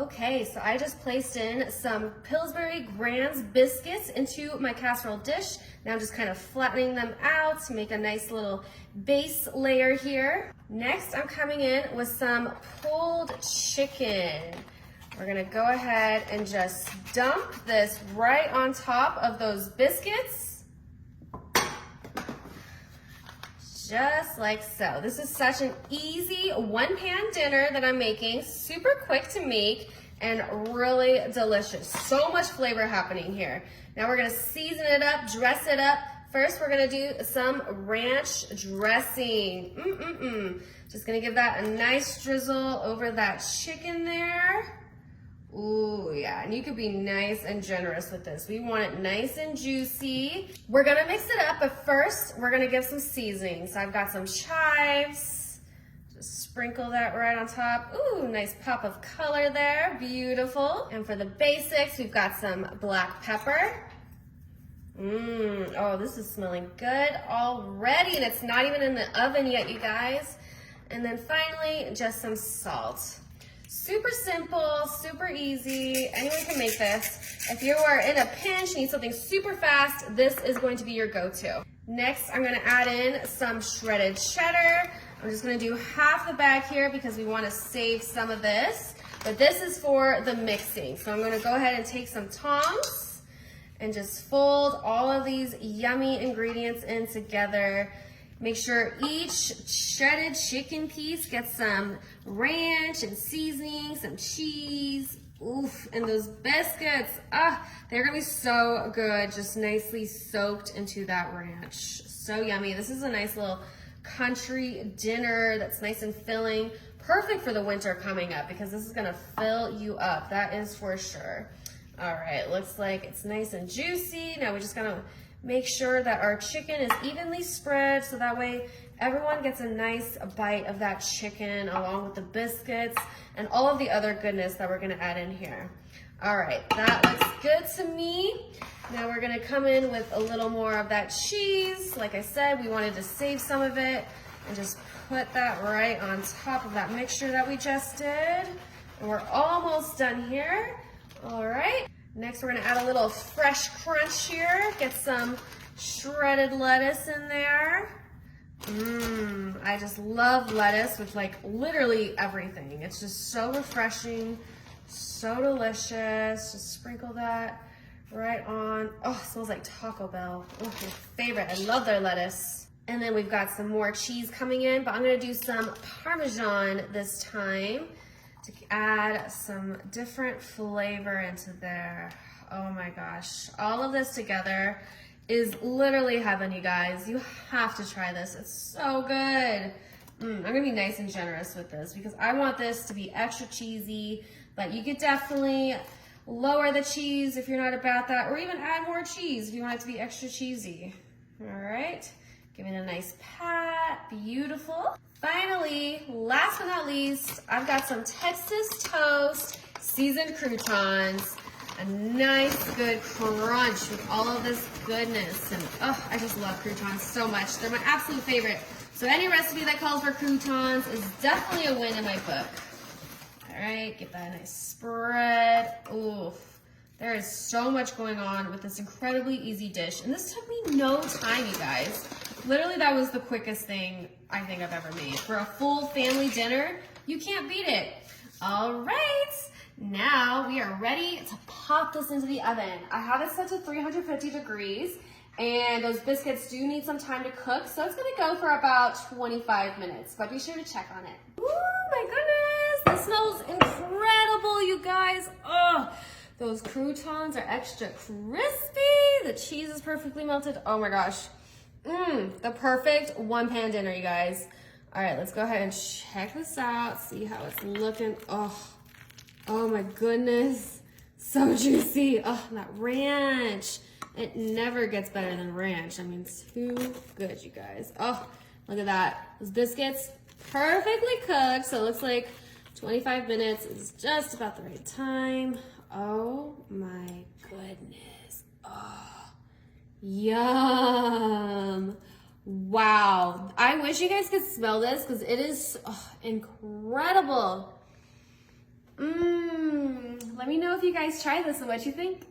Okay, so I just placed in some Pillsbury Grands biscuits into my casserole dish. Now I'm just kind of flattening them out to make a nice little base layer here. Next, I'm coming in with some pulled chicken. We're gonna go ahead and just dump this right on top of those biscuits. Just like so. This is such an easy one-pan dinner that I'm making, super quick to make and really delicious. So much flavor happening here. Now we're gonna season it up, dress it up. First, we're gonna do some ranch dressing. Just gonna give that a nice drizzle over that chicken there. Ooh, yeah, and you could be nice and generous with this. We want it nice and juicy. We're gonna mix it up, but first, we're gonna give some seasoning. So I've got some chives. Just sprinkle that right on top. Ooh, nice pop of color there, beautiful. And for the basics, we've got some black pepper. Oh, this is smelling good already, and it's not even in the oven yet, you guys. And then finally, just some salt. Super simple, super easy. Anyone can make this. If you are in a pinch, need something super fast, this is going to be your go-to. Next, I'm gonna add in some shredded cheddar. I'm just gonna do half the bag here because we wanna save some of this, but this is for the mixing. So I'm gonna go ahead and take some tongs and just fold all of these yummy ingredients in together. Make sure each shredded chicken piece gets some ranch and seasoning, some cheese, oof, and those biscuits, they're gonna be so good, just nicely soaked into that ranch. So yummy. This is a nice little country dinner that's nice and filling. Perfect for the winter coming up because this is gonna fill you up, that is for sure. All right, looks like it's nice and juicy. Now we're just gonna make sure that our chicken is evenly spread so that way everyone gets a nice bite of that chicken along with the biscuits and all of the other goodness that we're gonna add in here. All right, that looks good to me. Now we're gonna come in with a little more of that cheese. Like I said, we wanted to save some of it and just put that right on top of that mixture that we just did. And we're almost done here. All right. Next, we're gonna add a little fresh crunch here. Get some shredded lettuce in there. I just love lettuce with like literally everything. It's just so refreshing, so delicious. Just sprinkle that right on. Oh, it smells like Taco Bell. Oh, my favorite. I love their lettuce. And then we've got some more cheese coming in, but I'm gonna do some Parmesan this time to add some different flavor into there. Oh my gosh, all of this together is literally heaven, you guys. You have to try this, it's so good. I'm gonna be nice and generous with this because I want this to be extra cheesy, but you could definitely lower the cheese if you're not about that, or even add more cheese if you want it to be extra cheesy. All right, give it a nice pat, beautiful. Finally, last but not least, I've got some Texas toast, seasoned croutons, a nice good crunch with all of this goodness. And oh, I just love croutons so much. They're my absolute favorite. So any recipe that calls for croutons is definitely a win in my book. All right, give that a nice spread. Oof. There is so much going on with this incredibly easy dish. And this took me no time, you guys. Literally, that was the quickest thing I think I've ever made. For a full family dinner, you can't beat it. All right, now we are ready to pop this into the oven. I have it set to 350 degrees, and those biscuits do need some time to cook, so it's gonna go for about 25 minutes, but be sure to check on it. Ooh, my goodness, this smells incredible, you guys. Oh, those croutons are extra crispy. The cheese is perfectly melted. Oh my gosh. The perfect one-pan dinner, you guys. All right, let's go ahead and check this out, see how it's looking. Oh my goodness, so juicy. Oh, that ranch. It never gets better than ranch. I mean, too good, you guys. Oh, look at that. Those biscuits, perfectly cooked, so it looks like 25 minutes is just about the right time. Oh my goodness. Oh. Yum. Wow. I wish you guys could smell this because it is incredible. Let me know if you guys try this and what you think.